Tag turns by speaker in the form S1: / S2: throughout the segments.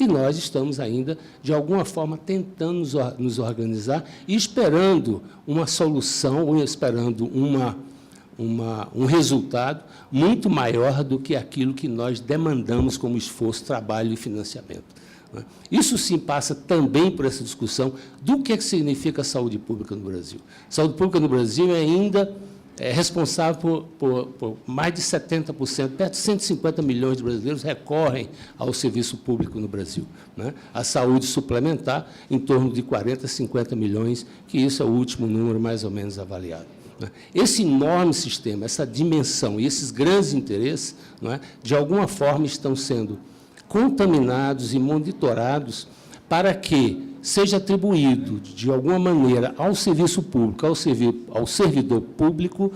S1: E nós estamos ainda, de alguma forma, tentando nos organizar e esperando uma solução, ou esperando um resultado muito maior do que aquilo que nós demandamos como esforço, trabalho e financiamento. Isso, sim, passa também por essa discussão do que significa saúde pública no Brasil. Saúde pública no Brasil ainda é responsável por mais de 70%, perto de 150 milhões de brasileiros recorrem ao serviço público no Brasil. A saúde suplementar, em torno de 40, 50 milhões, que isso é o último número mais ou menos avaliado. Esse enorme sistema, essa dimensão e esses grandes interesses, de alguma forma, estão sendo contaminados e monitorados para que seja atribuído, de alguma maneira, ao serviço público, ao servidor público,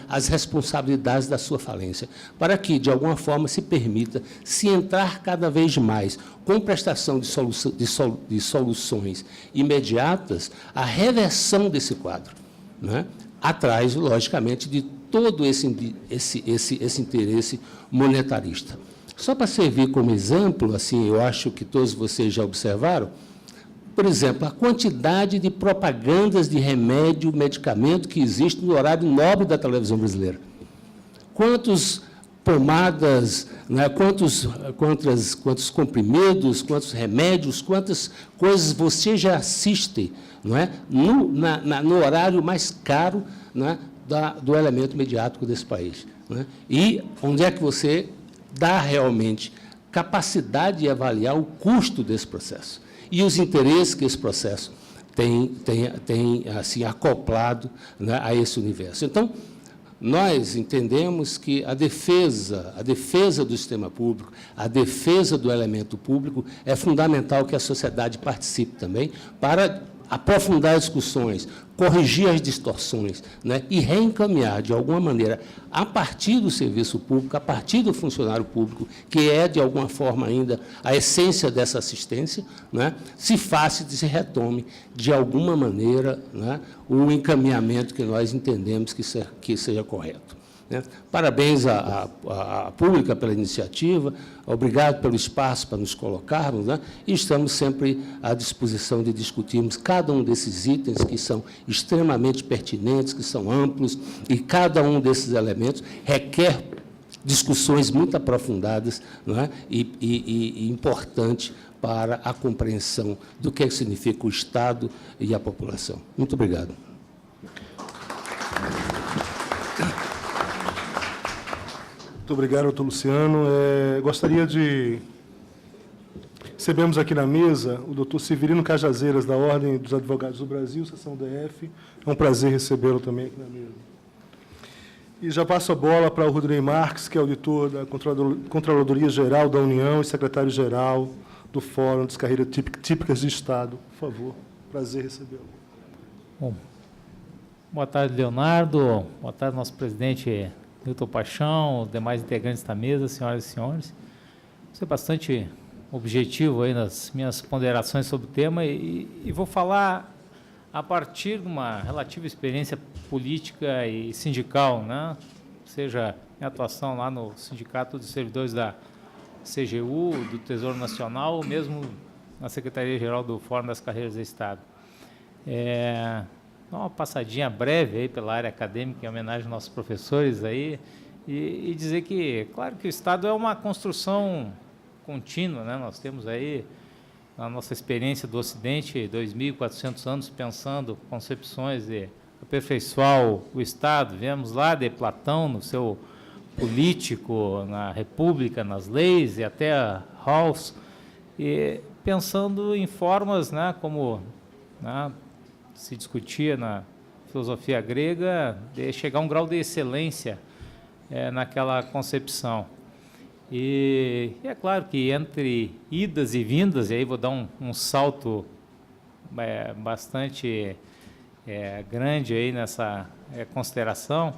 S1: as responsabilidades da sua falência, para que, de alguma forma, se permita se entrar cada vez mais com prestação de soluções imediatas, a reversão desse quadro, atrás, logicamente, de todo esse interesse monetarista. Só para servir como exemplo, assim, eu acho que todos vocês já observaram, por exemplo, a quantidade de propagandas de remédio, medicamento que existe no horário nobre da televisão brasileira. Quantos pomadas, quantos comprimidos, quantos remédios, quantas coisas você já assiste, no horário mais caro, do elemento mediático desse país. E onde é que você dá realmente capacidade de avaliar o custo desse processo e os interesses que esse processo tem assim, acoplado, a esse universo. Então, nós entendemos que a defesa do sistema público, a defesa do elemento público, é fundamental que a sociedade participe também para aprofundar as discussões, corrigir as distorções, e reencaminhar, de alguma maneira, a partir do serviço público, a partir do funcionário público, que é, de alguma forma, ainda a essência dessa assistência, se faça e se retome, de alguma maneira, o encaminhamento que nós entendemos que seja correto. Parabéns à Pública pela iniciativa, obrigado pelo espaço para nos colocarmos, e estamos sempre à disposição de discutirmos cada um desses itens que são extremamente pertinentes, que são amplos, e cada um desses elementos requer discussões muito aprofundadas, e importante para a compreensão do que significa o Estado e a população. Muito obrigado.
S2: Muito obrigado, doutor Luciano. Gostaria de... Recebemos aqui na mesa o doutor Severino Cajazeiras, da Ordem dos Advogados do Brasil, seção DF. É um prazer recebê-lo também aqui na mesa. E já passo a bola para o Rodney Marques, que é auditor da Controladoria Geral da União e secretário-geral do Fórum das Carreiras Típicas de Estado. Por favor, prazer recebê-lo.
S3: Bom, boa tarde, Leonardo. Boa tarde, nosso presidente Nilton Paixão, os demais integrantes da mesa, senhoras e senhores. Vou ser bastante objetivo aí nas minhas ponderações sobre o tema e vou falar a partir de uma relativa experiência política e sindical, seja minha atuação lá no Sindicato dos Servidores da CGU, do Tesouro Nacional, ou mesmo na Secretaria-Geral do Fórum das Carreiras do Estado. Uma passadinha breve aí pela área acadêmica, em homenagem aos nossos professores aí, e dizer que, claro que o Estado é uma construção contínua, Nós temos aí, na nossa experiência do Ocidente, 2.400 anos pensando concepções de aperfeiçoar o Estado. Viemos lá de Platão, no seu político, na República, nas leis, e até Rawls, e pensando em formas, como se discutia na filosofia grega, de chegar a um grau de excelência naquela concepção. E é claro que entre idas e vindas, e aí vou dar um salto bastante grande aí nessa consideração,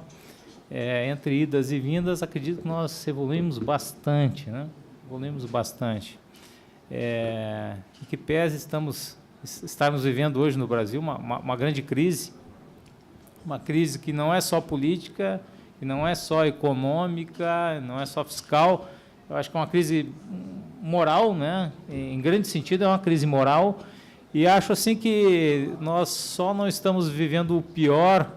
S3: entre idas e vindas, acredito que nós evoluímos bastante, Evoluímos bastante. Em que pese estarmos vivendo hoje no Brasil uma grande crise, uma crise que não é só política, que não é só econômica, não é só fiscal. Eu acho que é uma crise moral, né? Em grande sentido, é uma crise moral, e acho assim que nós só não estamos vivendo o pior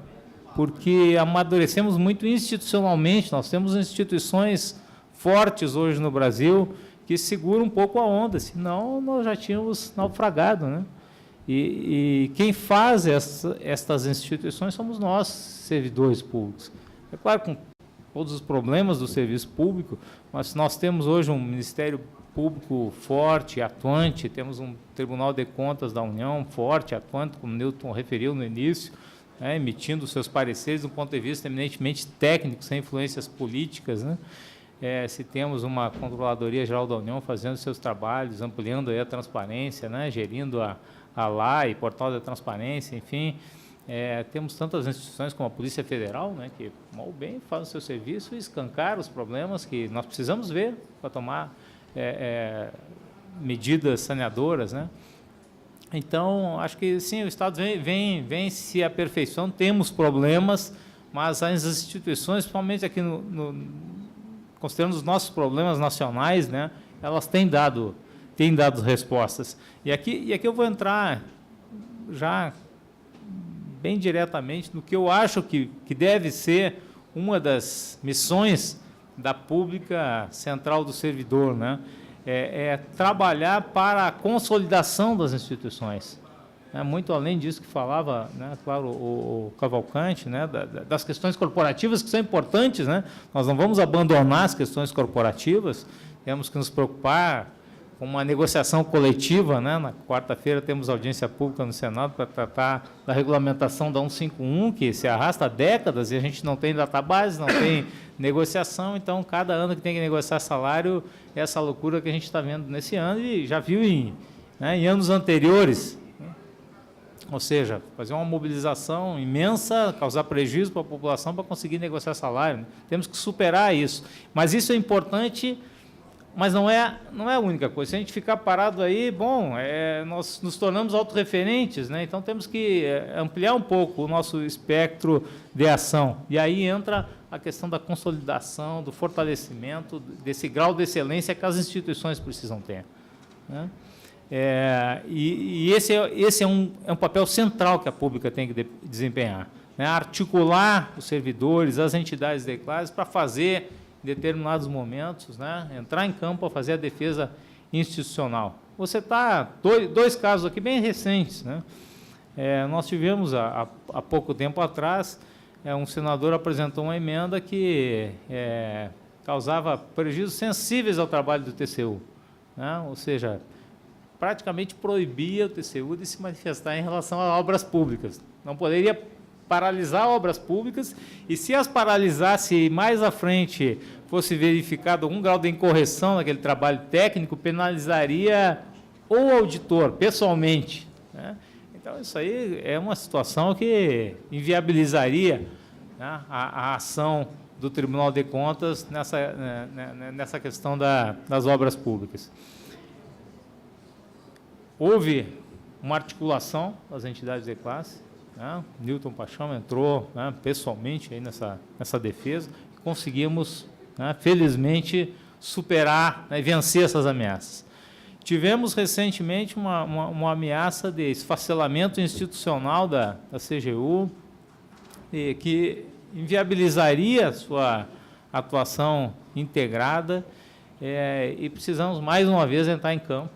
S3: porque amadurecemos muito institucionalmente. Nós temos instituições fortes hoje no Brasil que seguram um pouco a onda, senão nós já tínhamos naufragado, né? E quem faz estas instituições somos nós, servidores públicos. É claro, com todos os problemas do serviço público, mas nós temos hoje um Ministério Público forte, atuante, temos um Tribunal de Contas da União forte, atuante, como o Newton referiu no início, né, emitindo seus pareceres do ponto de vista eminentemente técnico, sem influências políticas, né? Se temos uma Controladoria Geral da União fazendo seus trabalhos, ampliando aí a transparência, né, gerindo a LAI, Portal da Transparência, enfim, temos tantas instituições como a Polícia Federal, né, que mal ou bem faz o seu serviço e escancara os problemas que nós precisamos ver para tomar medidas saneadoras, né? Então, acho que sim, o Estado vem se aperfeiçoando, temos problemas, mas as instituições, principalmente aqui considerando os nossos problemas nacionais, né, elas têm dado respostas. E aqui eu vou entrar já bem diretamente no que eu acho que deve ser uma das missões da pública central do servidor, né? Trabalhar para a consolidação das instituições. Muito além disso que falava, né, claro, o Cavalcante, né, das questões corporativas que são importantes, né? Nós não vamos abandonar as questões corporativas, temos que nos preocupar com uma negociação coletiva, né? Na quarta-feira temos audiência pública no Senado para tratar da regulamentação da 151, que se arrasta há décadas e a gente não tem database, não tem negociação, então cada ano que tem que negociar salário é essa loucura que a gente está vendo nesse ano e já viu em anos anteriores. Ou seja, fazer uma mobilização imensa, causar prejuízo para a população para conseguir negociar salário. Temos que superar isso. Mas isso é importante, mas não é a única coisa. Se a gente ficar parado aí, nós nos tornamos autorreferentes, né? Então temos que ampliar um pouco o nosso espectro de ação. E aí entra a questão da consolidação, do fortalecimento, desse grau de excelência que as instituições precisam ter, né? Esse é um papel central que a pública tem que desempenhar, né? Articular os servidores, as entidades de classe para fazer, em determinados momentos, né, entrar em campo para fazer a defesa institucional. Você está, dois casos aqui bem recentes, né? Nós tivemos, há pouco tempo atrás, um senador apresentou uma emenda que causava prejuízos sensíveis ao trabalho do TCU, né? Ou seja, praticamente proibia o TCU de se manifestar em relação a obras públicas. Não poderia paralisar obras públicas, e se as paralisasse mais à frente fosse verificado algum grau de incorreção naquele trabalho técnico, penalizaria o auditor, pessoalmente, né? Então, isso aí é uma situação que inviabilizaria, né, a ação do Tribunal de Contas nessa questão das obras públicas. Houve uma articulação das entidades de classe, né? Newton Paixão entrou, né, pessoalmente aí nessa defesa, e conseguimos, né, felizmente, superar, né, e vencer essas ameaças. Tivemos recentemente uma ameaça de esfacelamento institucional da CGU, que inviabilizaria a sua atuação integrada, e precisamos, mais uma vez, entrar em campo,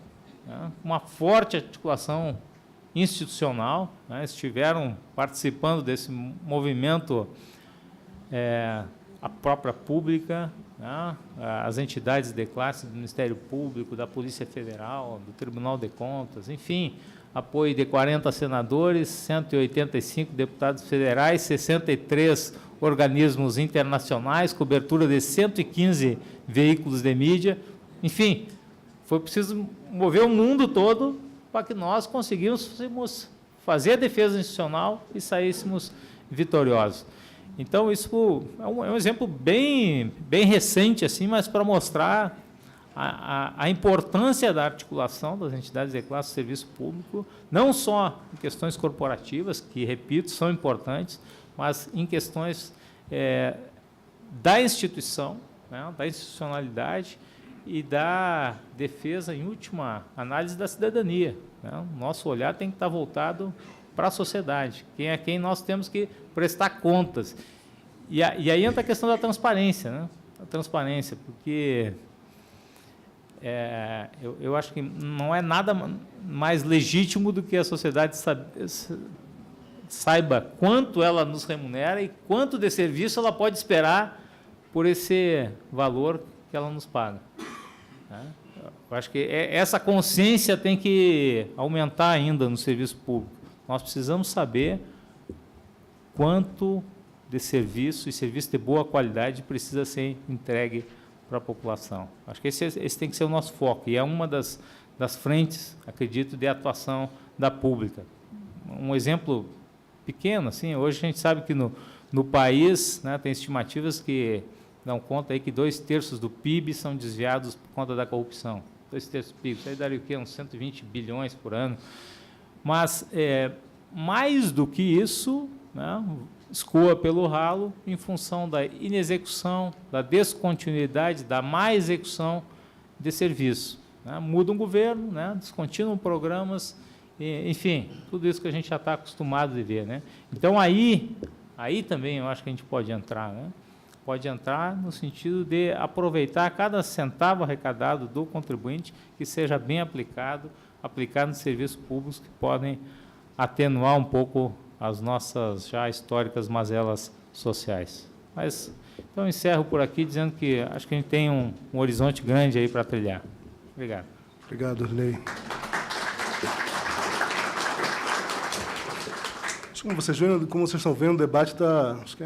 S3: né? Uma forte articulação institucional, né? Estiveram participando desse movimento a própria pública, né? As entidades de classe do Ministério Público, da Polícia Federal, do Tribunal de Contas, enfim, apoio de 40 senadores, 185 deputados federais, 63 organismos internacionais, cobertura de 115 veículos de mídia, enfim, foi preciso mover o mundo todo para que nós conseguíssemos fazer a defesa institucional e saíssemos vitoriosos. Então, isso é um exemplo bem recente, assim, mas para mostrar a importância da articulação das entidades de classe do serviço público, não só em questões corporativas, que, repito, são importantes, mas em questões da instituição, né, da institucionalidade, e da defesa, em última análise, da cidadania, né? O nosso olhar tem que estar voltado para a sociedade, quem é quem nós temos que prestar contas. E aí entra a questão da transparência, né? A transparência, porque eu acho que não é nada mais legítimo do que a sociedade saiba quanto ela nos remunera e quanto de serviço ela pode esperar por esse valor que ela nos paga, né? Eu acho que essa consciência tem que aumentar ainda no serviço público. Nós precisamos saber quanto de serviço, e serviço de boa qualidade, precisa ser entregue para a população. Acho que esse tem que ser o nosso foco, e é uma das frentes, acredito, de atuação da pública. Um exemplo pequeno, assim, hoje a gente sabe que no país, né, tem estimativas que dão conta aí que 2/3 do PIB são desviados por conta da corrupção. 2/3 do PIB, isso aí daria o quê? Uns 120 bilhões por ano. Mas, mais do que isso, né, escoa pelo ralo em função da inexecução, da descontinuidade, da má execução de serviço, né? Muda um governo, né, descontinuam programas, enfim, tudo isso que a gente já está acostumado a ver, né? Então, aí também eu acho que a gente pode entrar, né? Pode entrar no sentido de aproveitar cada centavo arrecadado do contribuinte que seja bem aplicado nos serviços públicos que podem atenuar um pouco as nossas já históricas mazelas sociais. Mas, então, eu encerro por aqui dizendo que acho que a gente tem um horizonte grande aí para trilhar. Obrigado.
S2: Obrigado, Arley. Como vocês estão vendo, o debate está... Acho que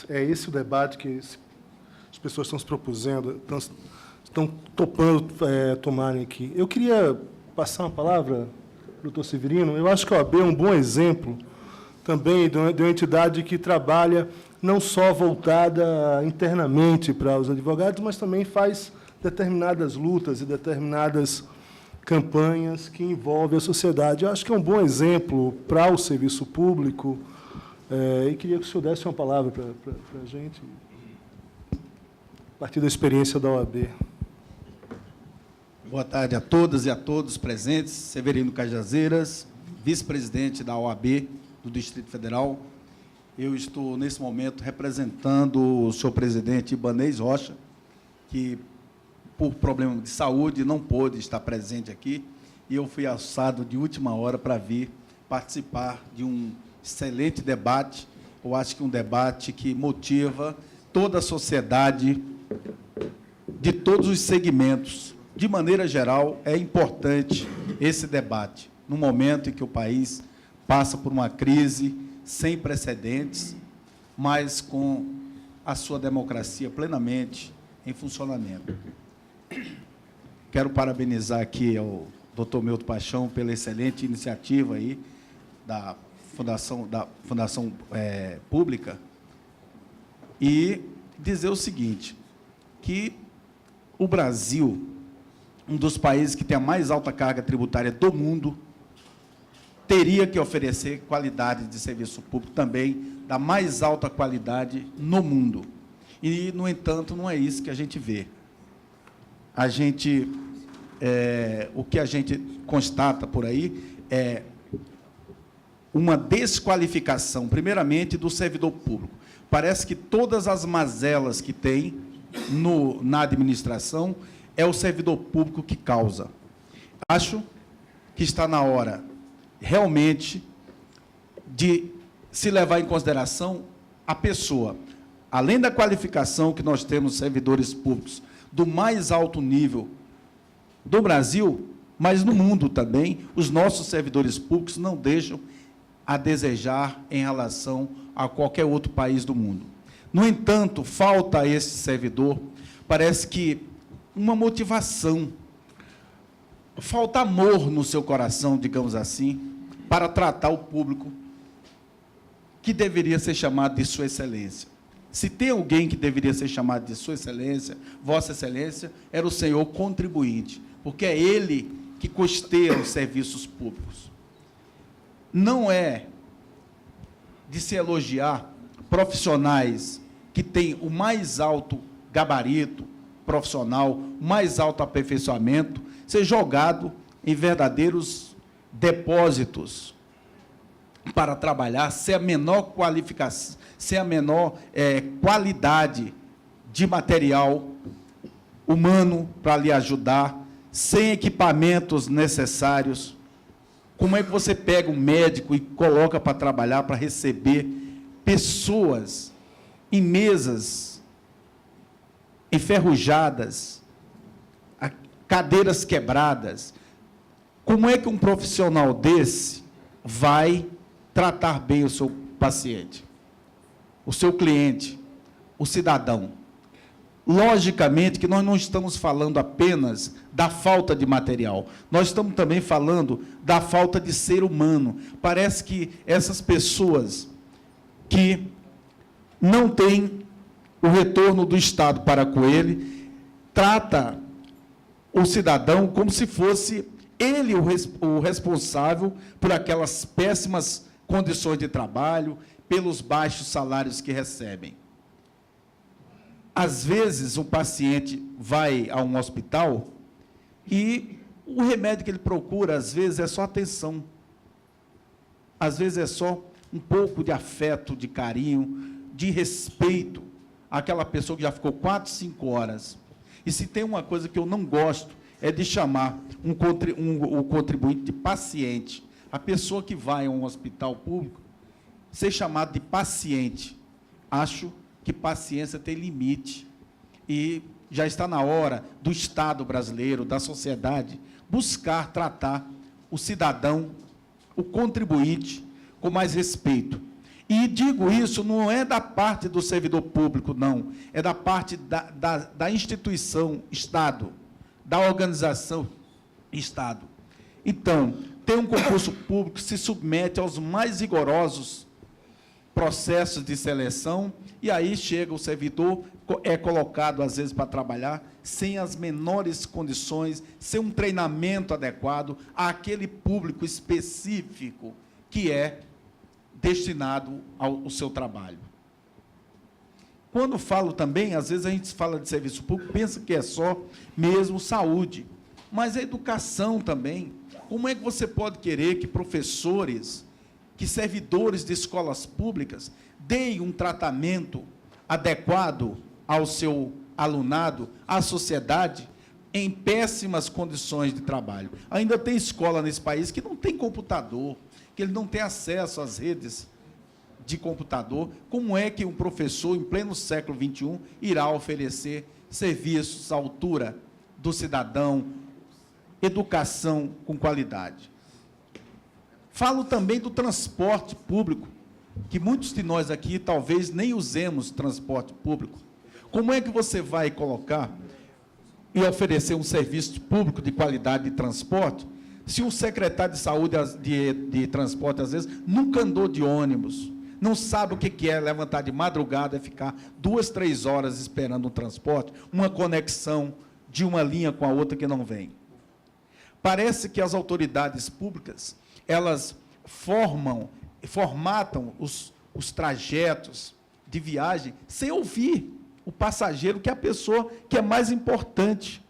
S2: é esse o debate que as pessoas estão se propusendo, estão topando tomarem aqui. Eu queria passar uma palavra, doutor Severino. Eu acho que a OAB é um bom exemplo também de uma entidade que trabalha não só voltada internamente para os advogados, mas também faz determinadas lutas e determinadas campanhas que envolvem a sociedade. Eu acho que é um bom exemplo para o serviço público, e queria que o senhor desse uma palavra para a gente, a partir da experiência da OAB.
S4: Boa tarde a todas e a todos presentes. Severino Cajazeiras, vice-presidente da OAB do Distrito Federal. Eu estou, nesse momento, representando o senhor presidente Ibanez Rocha, que, por problema de saúde, não pôde estar presente aqui, e eu fui alçado de última hora para vir participar de um excelente debate. Eu acho que um debate que motiva toda a sociedade, de todos os segmentos. De maneira geral, é importante esse debate, no momento em que o país passa por uma crise sem precedentes, mas com a sua democracia plenamente em funcionamento. Quero parabenizar aqui ao doutor Milton Paixão pela excelente iniciativa aí da Fundação Pública, e dizer o seguinte, que o Brasil, um dos países que tem a mais alta carga tributária do mundo, teria que oferecer qualidade de serviço público também da mais alta qualidade no mundo. E, no entanto, não é isso que a gente vê. O que a gente constata por aí é uma desqualificação, primeiramente, do servidor público. Parece que todas as mazelas que tem na administração é o servidor público que causa. Acho que está na hora, realmente, de se levar em consideração a pessoa. Além da qualificação que nós temos, servidores públicos, do mais alto nível do Brasil, mas no mundo também, os nossos servidores públicos não deixam a desejar em relação a qualquer outro país do mundo. No entanto, falta a esse servidor, parece que uma motivação, falta amor no seu coração, digamos assim, para tratar o público que deveria ser chamado de Sua Excelência. Se tem alguém que deveria ser chamado de Sua Excelência, Vossa Excelência, era o senhor contribuinte, porque é ele que custeia os serviços públicos. Não é de se elogiar profissionais que têm o mais alto gabarito, profissional, mais alto aperfeiçoamento, ser jogado em verdadeiros depósitos para trabalhar, sem a menor qualificação, sem a menor qualidade de material humano para lhe ajudar, sem equipamentos necessários. Como é que você pega um médico e coloca para trabalhar, para receber pessoas em mesas enferrujadas, cadeiras quebradas? Como é que um profissional desse vai tratar bem o seu paciente, o seu cliente, o cidadão? Logicamente que nós não estamos falando apenas da falta de material, nós estamos também falando da falta de ser humano. Parece que essas pessoas que não têm o retorno do Estado para com ele, trata o cidadão como se fosse ele o responsável por aquelas péssimas condições de trabalho, pelos baixos salários que recebem. Às vezes, o paciente vai a um hospital e o remédio que ele procura, às vezes, é só atenção. Às vezes, é só um pouco de afeto, de carinho, de respeito àquela pessoa que já ficou 4, 5 horas. E se tem uma coisa que eu não gosto, é de chamar o contribuinte de paciente. A pessoa que vai a um hospital público, ser chamado de paciente. Acho que paciência tem limite. E já está na hora do Estado brasileiro, da sociedade, buscar tratar o cidadão, o contribuinte, com mais respeito. E digo isso, não é da parte do servidor público, não. É da parte da instituição, Estado, da organização, Estado. Então, tem um concurso público que se submete aos mais rigorosos processos de seleção, e aí chega o servidor, é colocado, às vezes, para trabalhar, sem as menores condições, sem um treinamento adequado àquele público específico que é destinado ao seu trabalho. Quando falo também, às vezes a gente fala de serviço público, pensa que é só mesmo saúde, mas a educação também. Como é que você pode querer que professores, que servidores de escolas públicas deem um tratamento adequado ao seu alunado, à sociedade, em péssimas condições de trabalho? Ainda tem escola nesse país que não tem computador, que ele não tem acesso às redes de computador. Como é que um professor, em pleno século XXI, irá oferecer serviços à altura do cidadão, educação com qualidade? Falo também do transporte público, que muitos de nós aqui talvez nem usemos transporte público. Como é que você vai colocar e oferecer um serviço público de qualidade de transporte, se um secretário de saúde de transporte, às vezes, nunca andou de ônibus, não sabe o que é levantar de madrugada e ficar 2, 3 horas esperando um transporte, uma conexão de uma linha com a outra que não vem? Parece que as autoridades públicas, elas formatam os trajetos de viagem sem ouvir o passageiro, que é a pessoa que é mais importante.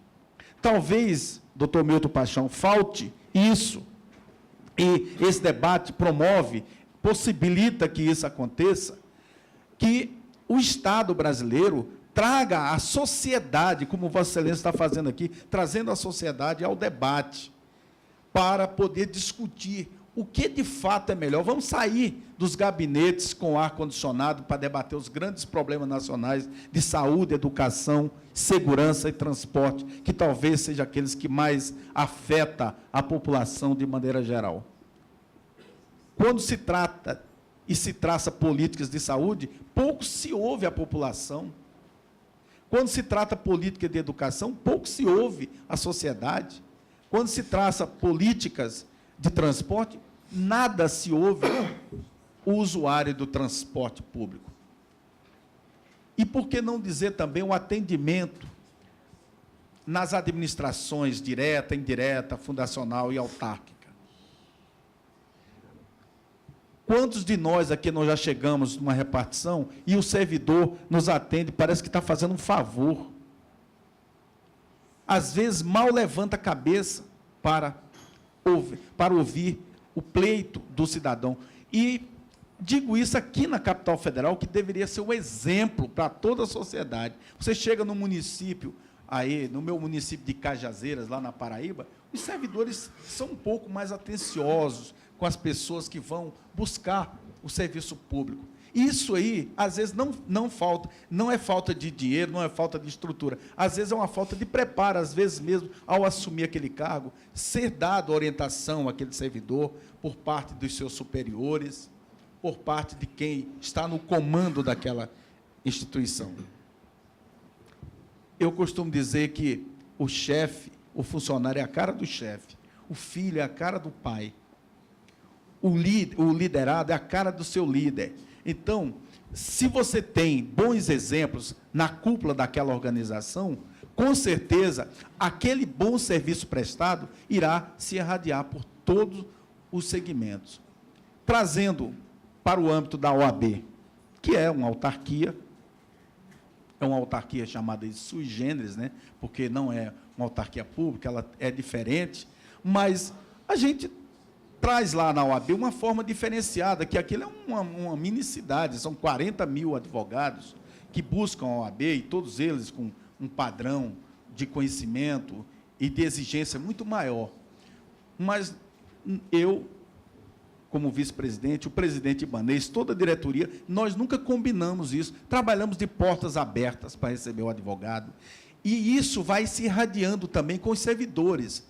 S4: Talvez, doutor Milton Paixão, falte isso, e esse debate promove, possibilita que isso aconteça, que o Estado brasileiro traga a sociedade, como Vossa Excelência está fazendo aqui, trazendo a sociedade ao debate, para poder discutir o que de fato é melhor. Vamos sair dos gabinetes com ar-condicionado para debater os grandes problemas nacionais de saúde, educação, segurança e transporte, que talvez sejam aqueles que mais afetam a população de maneira geral. Quando se trata e se traça políticas de saúde, pouco se ouve a população. Quando se trata política de educação, pouco se ouve a sociedade. Quando se traça políticas de transporte, nada se ouve o usuário do transporte público. E por que não dizer também o atendimento nas administrações direta, indireta, fundacional e autárquica? Quantos de nós aqui nós já chegamos numa repartição e o servidor nos atende, parece que está fazendo um favor. às vezes, mal levanta a cabeça para ouvir o pleito do cidadão. E digo isso aqui na capital federal, que deveria ser um exemplo para toda a sociedade. Você chega no município, aí, no meu município de Cajazeiras, lá na Paraíba, os servidores são um pouco mais atenciosos com as pessoas que vão buscar o serviço público. Isso aí, às vezes, não é falta de dinheiro, não é falta de estrutura. Às vezes, é uma falta de preparo, às vezes mesmo, ao assumir aquele cargo, ser dado orientação àquele servidor por parte dos seus superiores, por parte de quem está no comando daquela instituição. Eu costumo dizer que o chefe, o funcionário é a cara do chefe, o filho é a cara do pai, o liderado é a cara do seu líder. Então, se você tem bons exemplos na cúpula daquela organização, com certeza, aquele bom serviço prestado irá se irradiar por todos os segmentos. Trazendo para o âmbito da OAB, que é uma autarquia chamada de sui generis, né? Porque não é uma autarquia pública, ela é diferente, mas a gente traz lá na OAB uma forma diferenciada, que aquilo é uma mini-cidade, são 40 mil advogados que buscam a OAB, e todos eles com um padrão de conhecimento e de exigência muito maior. Mas eu, como vice-presidente, o presidente Ibanez, toda a diretoria, nós nunca combinamos isso, trabalhamos de portas abertas para receber o advogado, e isso vai se irradiando também com os servidores.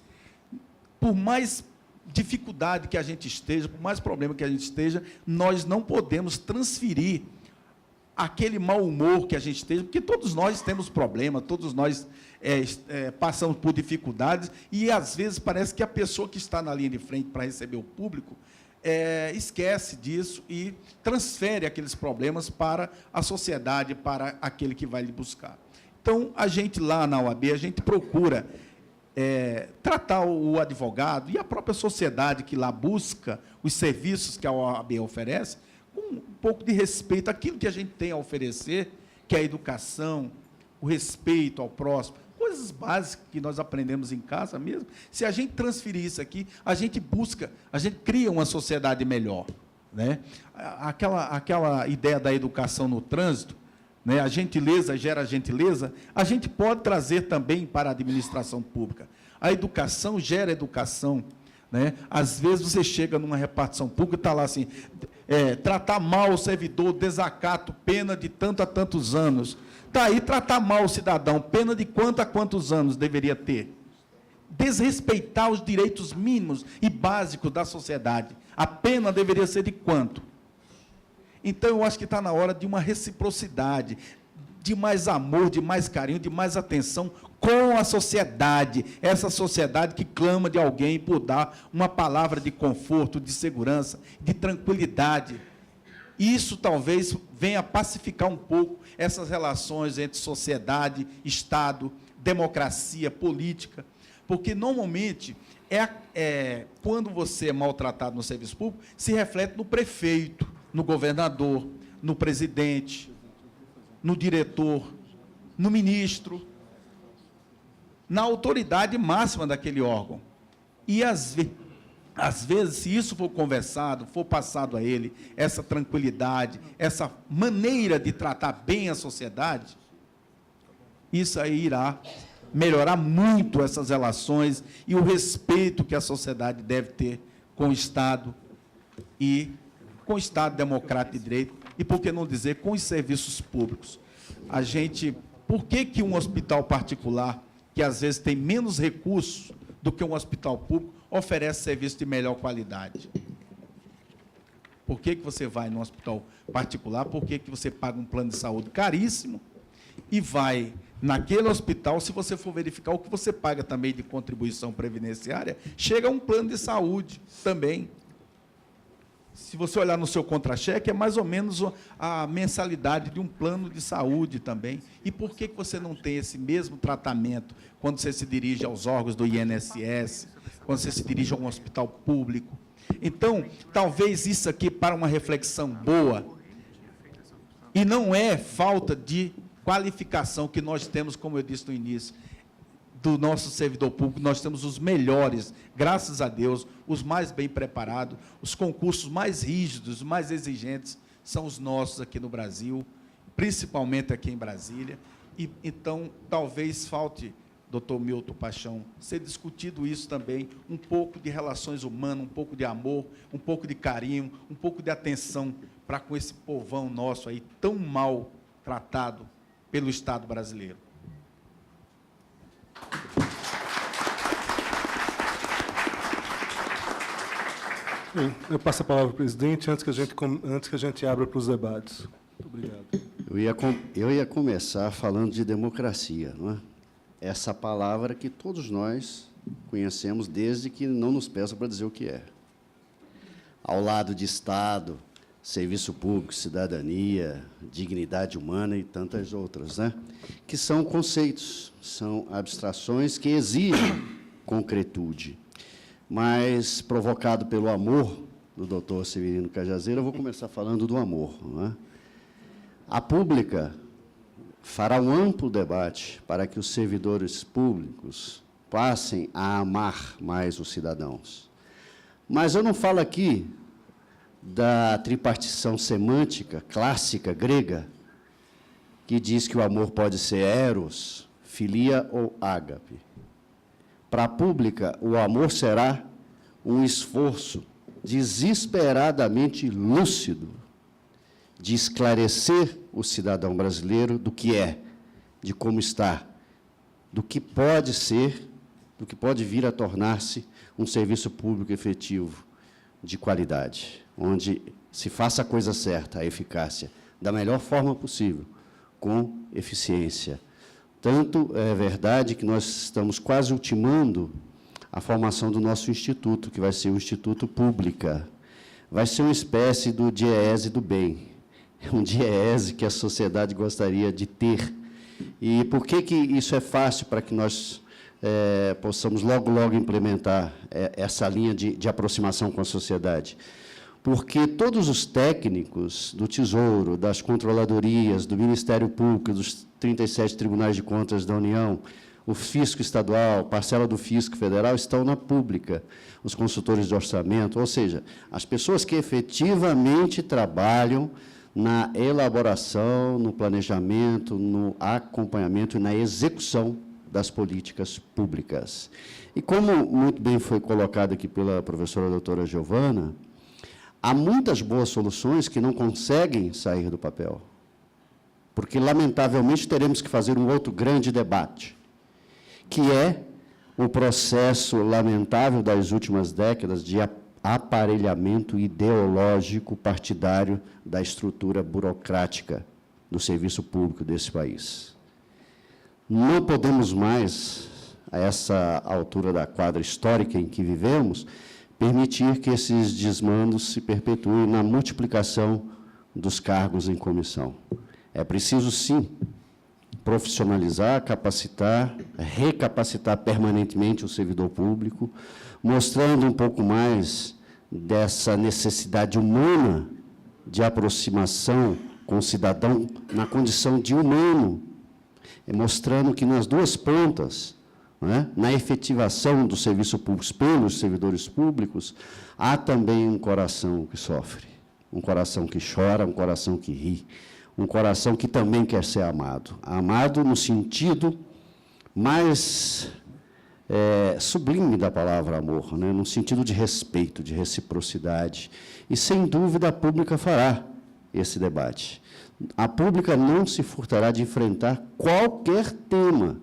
S4: Por mais dificuldade que a gente esteja, por mais problema que a gente esteja, nós não podemos transferir aquele mau humor que a gente esteja, porque todos nós temos problemas, todos nós passamos por dificuldades, e às vezes parece que a pessoa que está na linha de frente para receber o público esquece disso e transfere aqueles problemas para a sociedade, para aquele que vai lhe buscar. Então, a gente lá na OAB, a gente procura tratar o advogado e a própria sociedade que lá busca os serviços que a OAB oferece, com um pouco de respeito àquilo que a gente tem a oferecer, que é a educação, o respeito ao próximo, coisas básicas que nós aprendemos em casa mesmo. Se a gente transferir isso aqui, a gente busca, a gente cria uma sociedade melhor, né? Aquela ideia da educação no trânsito, né? A gentileza gera gentileza, a gente pode trazer também para a administração pública. A educação gera educação, né? Às vezes você chega numa repartição pública e está lá assim, tratar mal o servidor, desacato, pena de tanto a tantos anos. Está aí, tratar mal o cidadão, pena de quanto a quantos anos deveria ter? Desrespeitar os direitos mínimos e básicos da sociedade. A pena deveria ser de quanto? Então, eu acho que está na hora de uma reciprocidade, de mais amor, de mais carinho, de mais atenção com a sociedade, essa sociedade que clama de alguém por dar uma palavra de conforto, de segurança, de tranquilidade. Isso talvez venha pacificar um pouco essas relações entre sociedade, Estado, democracia, política, porque, normalmente, quando você é maltratado no serviço público, se reflete no prefeito, no governador, no presidente, no diretor, no ministro, na autoridade máxima daquele órgão. E, às vezes, se isso for conversado, for passado a ele, essa tranquilidade, essa maneira de tratar bem a sociedade, isso aí irá melhorar muito essas relações e o respeito que a sociedade deve ter com o Estado e com o Estado democrático de direito, e, por que não dizer, com os serviços públicos. Por que um hospital particular, que às vezes tem menos recursos do que um hospital público, oferece serviço de melhor qualidade? Por que você vai num hospital particular? Por que você paga um plano de saúde caríssimo e vai naquele hospital, se você for verificar o que você paga também de contribuição previdenciária, chega a um plano de saúde também. Se você olhar no seu contra-cheque, é mais ou menos a mensalidade de um plano de saúde também. E por que você não tem esse mesmo tratamento quando você se dirige aos órgãos do INSS, quando você se dirige a um hospital público? Então, talvez isso aqui, para uma reflexão boa, e não é falta de qualificação que nós temos, como eu disse no início, do nosso servidor público, nós temos os melhores, graças a Deus, os mais bem preparados, os concursos mais rígidos, mais exigentes, são os nossos aqui no Brasil, principalmente aqui em Brasília. E, então, talvez falte, doutor Milton Paixão, ser discutido isso também, um pouco de relações humanas, um pouco de amor, um pouco de carinho, um pouco de atenção para com esse povão nosso aí, tão mal tratado pelo Estado brasileiro.
S2: Bem, eu passo a palavra ao presidente antes que a gente abra para os debates. Muito obrigado.
S5: Eu ia começar falando de democracia, não é? Essa palavra que todos nós conhecemos desde que não nos peçam para dizer o que é. Ao lado de Estado, serviço público, cidadania, dignidade humana e tantas outras, né? Que são conceitos, são abstrações que exigem concretude. Mas, provocado pelo amor do doutor Severino Cajazeiras, eu vou começar falando do amor, não é? A pública fará um amplo debate para que os servidores públicos passem a amar mais os cidadãos. Mas eu não falo aqui da tripartição semântica clássica grega, que diz que o amor pode ser eros, filia ou ágape. Para a pública, o amor será um esforço desesperadamente lúcido de esclarecer o cidadão brasileiro do que é, de como está, do que pode ser, do que pode vir a tornar-se um serviço público efetivo, de qualidade, onde se faça a coisa certa, a eficácia, da melhor forma possível, com eficiência. Tanto é verdade que nós estamos quase ultimando a formação do nosso instituto, que vai ser o Instituto Pública. Vai ser uma espécie do DIEESE do bem, um DIEESE que a sociedade gostaria de ter. E por que isso é fácil para que nós possamos logo implementar essa linha de aproximação com a sociedade? Porque todos os técnicos do Tesouro, das controladorias, do Ministério Público, dos 37 tribunais de contas da União, o fisco estadual, parcela do fisco federal, estão na pública, os consultores de orçamento, ou seja, as pessoas que efetivamente trabalham na elaboração, no planejamento, no acompanhamento e na execução das políticas públicas. E como muito bem foi colocado aqui pela professora doutora Giovana, há muitas boas soluções que não conseguem sair do papel, porque, lamentavelmente, teremos que fazer um outro grande debate, que é o processo lamentável das últimas décadas de aparelhamento ideológico partidário da estrutura burocrática do serviço público desse país. Não podemos mais, a essa altura da quadra histórica em que vivemos, permitir que esses desmandos se perpetuem na multiplicação dos cargos em comissão. É preciso, sim, profissionalizar, capacitar, recapacitar permanentemente o servidor público, mostrando um pouco mais dessa necessidade humana de aproximação com o cidadão na condição de humano, mostrando que nas duas pontas, né, na efetivação do serviço público pelos servidores públicos, há também um coração que sofre, um coração que chora, um coração que ri, um coração que também quer ser amado. Amado no sentido mais sublime da palavra amor, né? No sentido de respeito, de reciprocidade. E, sem dúvida, a pública fará esse debate. A pública não se furtará de enfrentar qualquer tema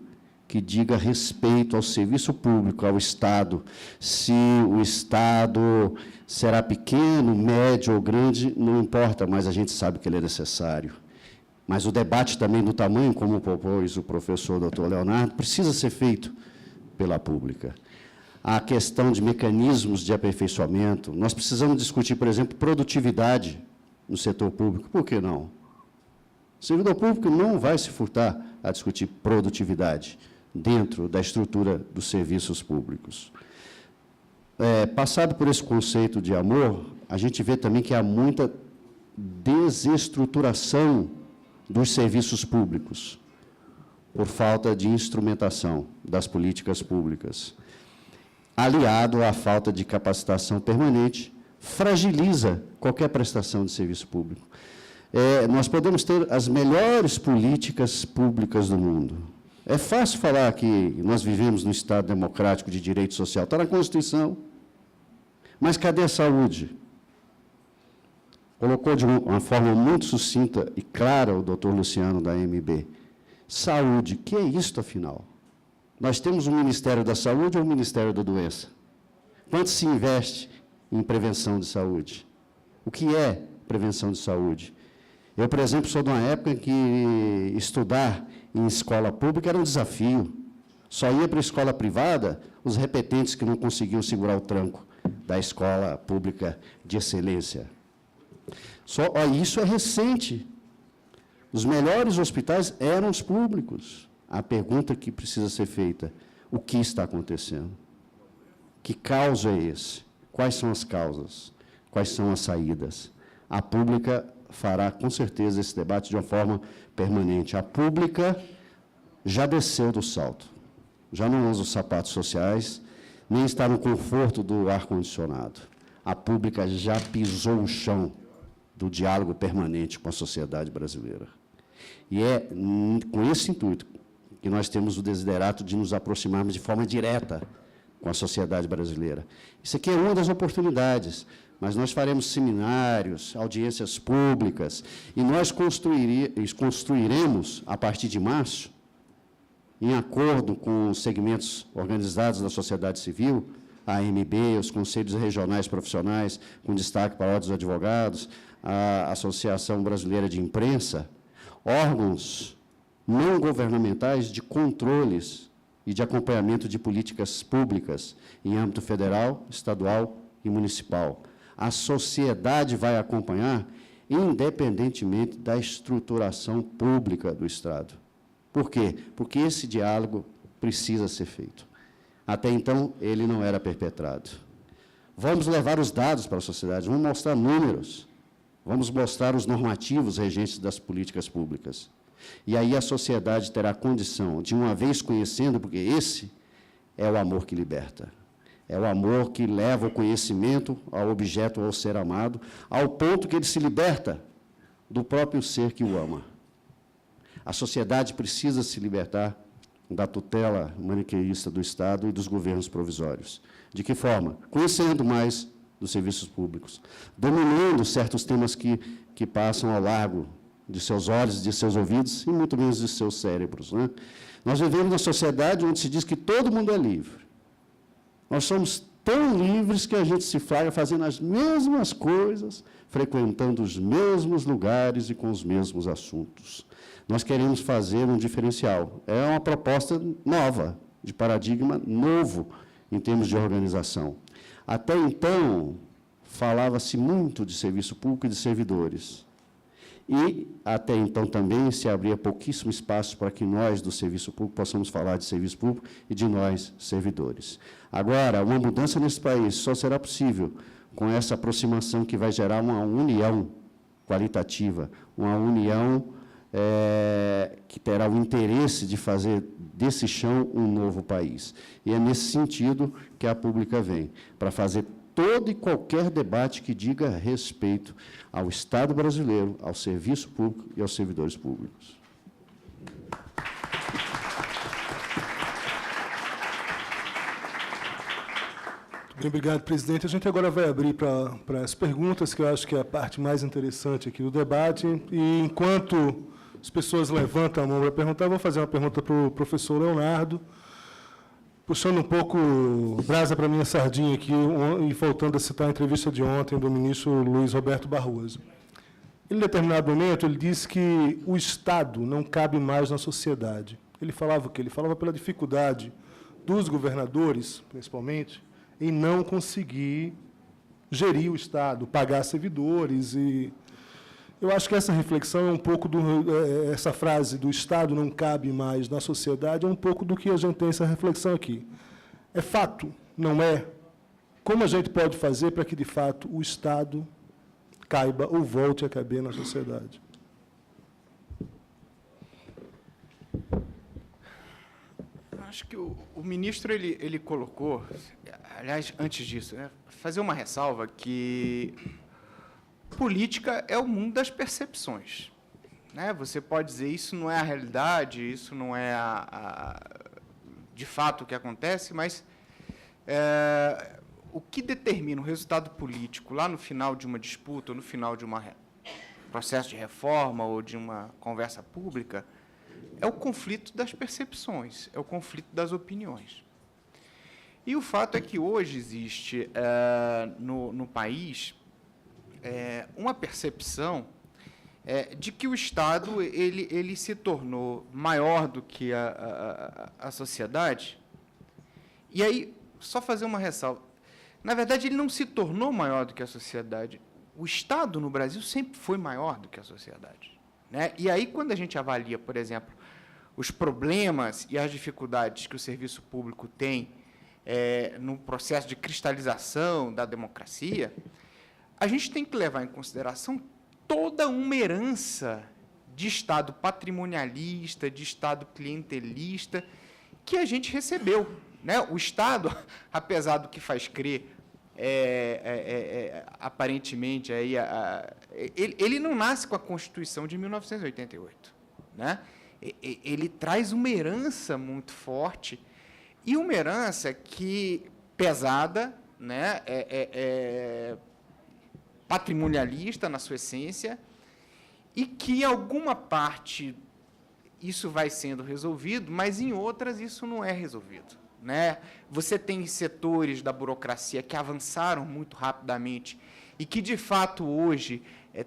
S5: que diga respeito ao serviço público, ao Estado. Se o Estado será pequeno, médio ou grande, não importa, mas a gente sabe que ele é necessário. Mas o debate também do tamanho, como propôs o professor Dr. Leonardo, precisa ser feito pela pública. A questão de mecanismos de aperfeiçoamento, nós precisamos discutir, por exemplo, produtividade no setor público. Por que não? O servidor público não vai se furtar a discutir produtividade dentro da estrutura dos serviços públicos. Passado por esse conceito de amor, a gente vê também que há muita desestruturação dos serviços públicos. por falta de instrumentação das políticas públicas, aliado à falta de capacitação permanente, fragiliza qualquer prestação de serviço público. Nós podemos ter as melhores políticas públicas do mundo. É fácil falar que nós vivemos num Estado democrático de direito social, está na Constituição. Mas cadê a saúde? Colocou de uma forma muito sucinta e clara o doutor Luciano, da AMB. Saúde, que é isto, afinal? Nós temos o Ministério da Saúde ou o Ministério da Doença? Quanto se investe em prevenção de saúde? O que é prevenção de saúde? Eu, por exemplo, sou de uma época em que estudar em escola pública era um desafio. Só ia para a escola privada os repetentes que não conseguiam segurar o tranco da escola pública de excelência. Isso é recente. Os melhores hospitais eram os públicos. A pergunta que precisa ser feita: o que está acontecendo? Que caos é esse? Quais são as causas? Quais são as saídas? A pública fará, com certeza, esse debate de uma forma permanente. A pública já desceu do salto, já não usa os sapatos sociais, nem está no conforto do ar-condicionado. A pública já pisou o chão do diálogo permanente com a sociedade brasileira. E é com esse intuito que nós temos o desiderato de nos aproximarmos de forma direta com a sociedade brasileira. Isso aqui é uma das oportunidades, mas nós faremos seminários, audiências públicas, e nós construiremos, a partir de março, em acordo com os segmentos organizados da sociedade civil, a AMB, os conselhos regionais profissionais, com destaque para a Ordem dos Advogados, a Associação Brasileira de Imprensa, órgãos não governamentais de controles e de acompanhamento de políticas públicas em âmbito federal, estadual e municipal. A sociedade vai acompanhar, independentemente da estruturação pública do Estado. Por quê? Porque esse diálogo precisa ser feito. Até então, ele não era perpetrado. Vamos levar os dados para a sociedade, vamos mostrar números, vamos mostrar os normativos regentes das políticas públicas. E aí a sociedade terá condição de, uma vez conhecendo, porque esse é o amor que liberta, é o amor que leva o conhecimento ao objeto, ao ser amado, ao ponto que ele se liberta do próprio ser que o ama. A sociedade precisa se libertar da tutela maniqueísta do Estado e dos governos provisórios. De que forma? Conhecendo mais dos serviços públicos, dominando certos temas que passam ao largo de seus olhos, de seus ouvidos e muito menos de seus cérebros, né? Nós vivemos numa sociedade onde se diz que todo mundo é livre. Nós somos tão livres que a gente se flagra fazendo as mesmas coisas, frequentando os mesmos lugares e com os mesmos assuntos. Nós queremos fazer um diferencial. É uma proposta nova, de paradigma novo, em termos de organização. Até então, falava-se muito de serviço público e de servidores. E, até então, também se abria pouquíssimo espaço para que nós, do serviço público, possamos falar de serviço público e de nós, servidores. Agora, uma mudança nesse país só será possível com essa aproximação que vai gerar uma união qualitativa, uma união que terá o interesse de fazer desse chão um novo país. E é nesse sentido que a pública vem, para fazer todo e qualquer debate que diga respeito ao Estado brasileiro, ao serviço público e aos servidores públicos.
S2: Bem, obrigado, presidente. A gente agora vai abrir para as perguntas, que eu acho que é a parte mais interessante aqui do debate. E, enquanto as pessoas levantam a mão para perguntar, eu vou fazer uma pergunta para o professor Leonardo, puxando um pouco brasa para a minha sardinha aqui, e voltando a citar a entrevista de ontem do ministro Luiz Roberto Barroso. Em determinado momento, ele disse que o Estado não cabe mais na sociedade. Ele falava o quê? Ele falava pela dificuldade dos governadores, principalmente, em não conseguir gerir o Estado, pagar servidores. E eu acho que essa reflexão é um pouco essa frase do Estado não cabe mais na sociedade, é um pouco do que a gente tem essa reflexão aqui. É fato, não é? Como a gente pode fazer para que, de fato, o Estado caiba ou volte a caber na sociedade?
S6: Acho que o ministro ele colocou, aliás, antes disso, né, fazer uma ressalva que política é o mundo das percepções. Né? Você pode dizer isso não é a realidade, isso não é de fato o que acontece, mas o que determina o resultado político lá no final de uma disputa, ou no final de um processo de reforma ou de uma conversa pública, é o conflito das percepções, é o conflito das opiniões. E o fato é que hoje existe no país uma percepção de que o Estado ele se tornou maior do que a sociedade. E aí, só fazer uma ressalva. Na verdade, ele não se tornou maior do que a sociedade. O Estado no Brasil sempre foi maior do que a sociedade. Né? E aí, quando a gente avalia, por exemplo, os problemas e as dificuldades que o serviço público tem no processo de cristalização da democracia, a gente tem que levar em consideração toda uma herança de Estado patrimonialista, de Estado clientelista, que a gente recebeu. Né? O Estado, apesar do que faz crer, aparentemente, ele não nasce com a Constituição de 1988. Né? Ele traz uma herança muito forte, e uma herança que, pesada, né, patrimonialista na sua essência, e que, em alguma parte, isso vai sendo resolvido, mas, em outras, isso não é resolvido. Né? Você tem setores da burocracia que avançaram muito rapidamente e que, de fato, hoje,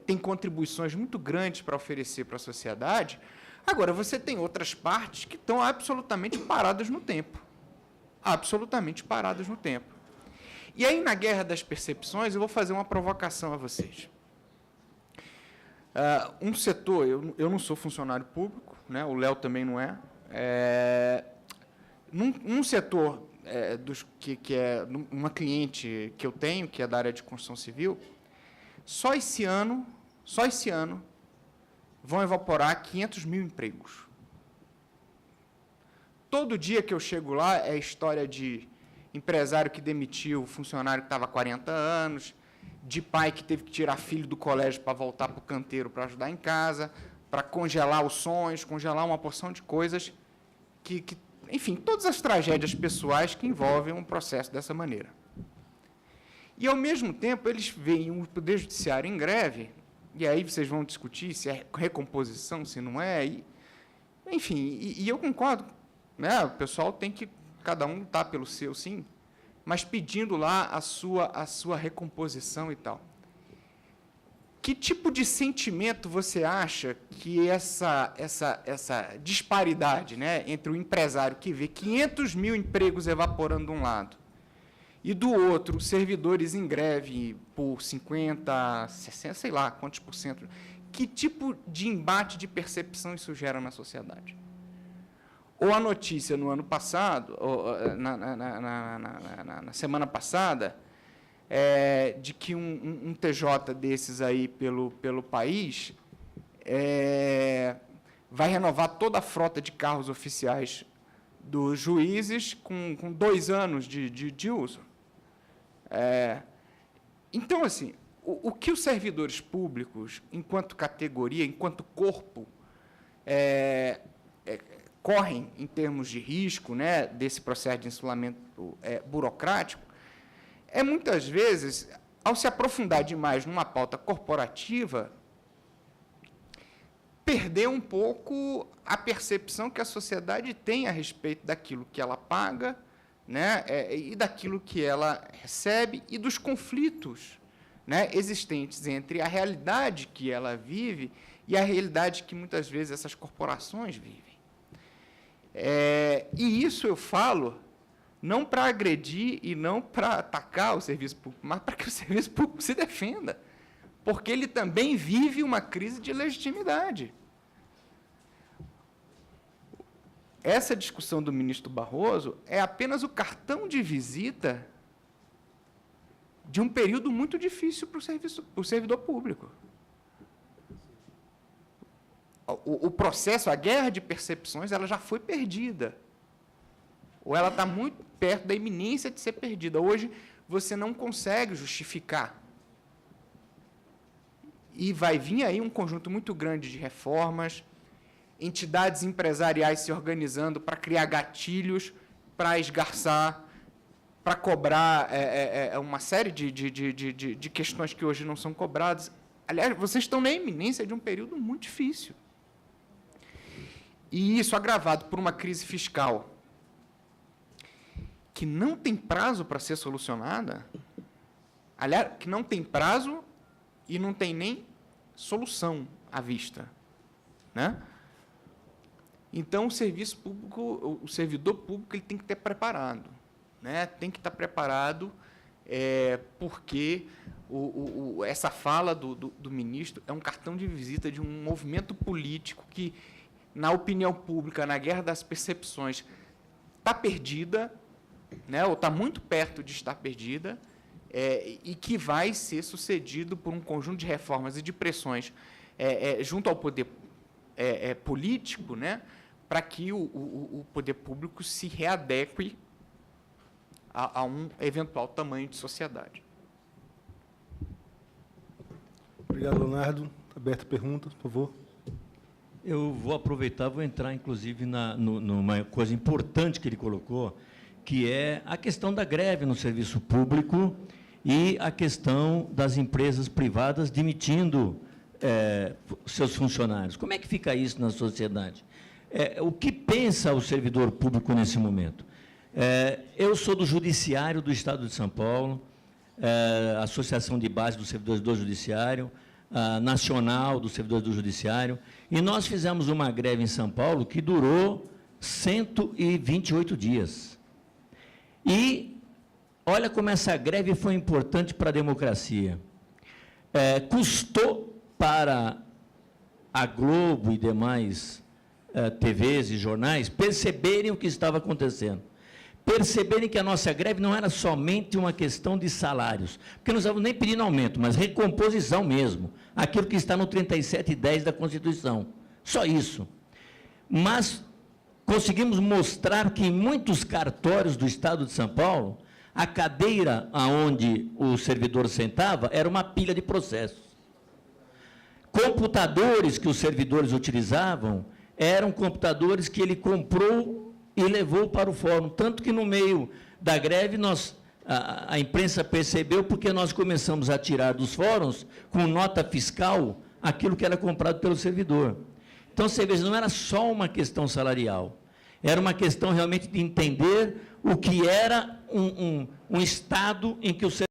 S6: têm contribuições muito grandes para oferecer para a sociedade. Agora, você tem outras partes que estão absolutamente paradas no tempo. Absolutamente paradas no tempo. E aí, na guerra das percepções, eu vou fazer uma provocação a vocês. Um setor, eu não sou funcionário público, né? O Léo também não é. Num setor que é uma cliente que eu tenho, que é da área de construção civil, só esse ano vão evaporar 500 mil empregos. Todo dia que eu chego lá é história de empresário que demitiu funcionário que estava há 40 anos, de pai que teve que tirar filho do colégio para voltar para o canteiro para ajudar em casa, para congelar os sonhos, congelar uma porção de coisas que, enfim, todas as tragédias pessoais que envolvem um processo dessa maneira. E, ao mesmo tempo, eles veem o Poder Judiciário em greve, e aí vocês vão discutir se é recomposição, se não é, enfim, e eu concordo, né? O pessoal tem que, cada um lutar pelo seu, sim, mas pedindo lá a sua recomposição e tal. Que tipo de sentimento você acha que essa disparidade, né, entre o empresário que vê 500 mil empregos evaporando de um lado e, do outro, servidores em greve por 50%, 60%, sei lá quantos por cento, que tipo de embate de percepção isso gera na sociedade? Ou a notícia no ano passado, ou, na semana passada, de que um TJ desses aí pelo país vai renovar toda a frota de carros oficiais dos juízes com 2 anos de uso. Então, assim, o que os servidores públicos, enquanto categoria, enquanto corpo, correm em termos de risco, né, desse processo de insulamento burocrático, muitas vezes, ao se aprofundar demais numa pauta corporativa, perder um pouco a percepção que a sociedade tem a respeito daquilo que ela paga, né, e daquilo que ela recebe, e dos conflitos, né, existentes entre a realidade que ela vive e a realidade que, muitas vezes, essas corporações vivem. E isso eu falo não para agredir e não para atacar o serviço público, mas para que o serviço público se defenda, porque ele também vive uma crise de legitimidade. Essa discussão do ministro Barroso é apenas o cartão de visita de um período muito difícil para o servidor público. O processo, a guerra de percepções, ela já foi perdida. ou ela está muito perto da iminência de ser perdida. Hoje, você não consegue justificar. E vai vir aí um conjunto muito grande de reformas, entidades empresariais se organizando para criar gatilhos, para esgarçar, para cobrar uma série de questões que hoje não são cobradas. Aliás, vocês estão na iminência de um período muito difícil. E isso agravado por uma crise fiscal que não tem prazo para ser solucionada, aliás, que não tem prazo e não tem nem solução à vista, né? Então, o serviço público, o servidor público, ele tem que estar preparado, né? Tem que estar preparado, porque essa fala do ministro é um cartão de visita de um movimento político que, na opinião pública, na guerra das percepções, está perdida, né? Ou está muito perto de estar perdida, e que vai ser sucedido por um conjunto de reformas e de pressões junto ao poder político, né? Para que o poder público se readeque a um eventual tamanho de sociedade.
S2: Obrigado, Leonardo. Aberta a pergunta, por favor.
S7: Eu vou aproveitar, vou entrar, inclusive, numa coisa importante que ele colocou, que é a questão da greve no serviço público e a questão das empresas privadas demitindo seus funcionários. Como é que fica isso na sociedade? O que pensa o servidor público nesse momento? Eu sou do Judiciário do Estado de São Paulo, Associação de Base dos Servidores do Judiciário, Nacional dos Servidores do Judiciário, e nós fizemos uma greve em São Paulo que durou 128 dias. E olha como essa greve foi importante para a democracia. Custou para a Globo e demais TVs e jornais perceberem o que estava acontecendo. Perceberem que a nossa greve não era somente uma questão de salários, porque não estávamos nem pedindo aumento, mas recomposição mesmo, aquilo que está no 3710 da Constituição. Só isso. Mas conseguimos mostrar que em muitos cartórios do Estado de São Paulo, a cadeira onde o servidor sentava era uma pilha de processos. Computadores que os servidores utilizavam eram computadores que ele comprou e levou para o fórum. Tanto que, no meio da greve, a imprensa percebeu, porque nós começamos a tirar dos fóruns, com nota fiscal, aquilo que era comprado pelo servidor. Então, você veja, não era só uma questão salarial, era uma questão realmente de entender o que era um Estado em que o servidor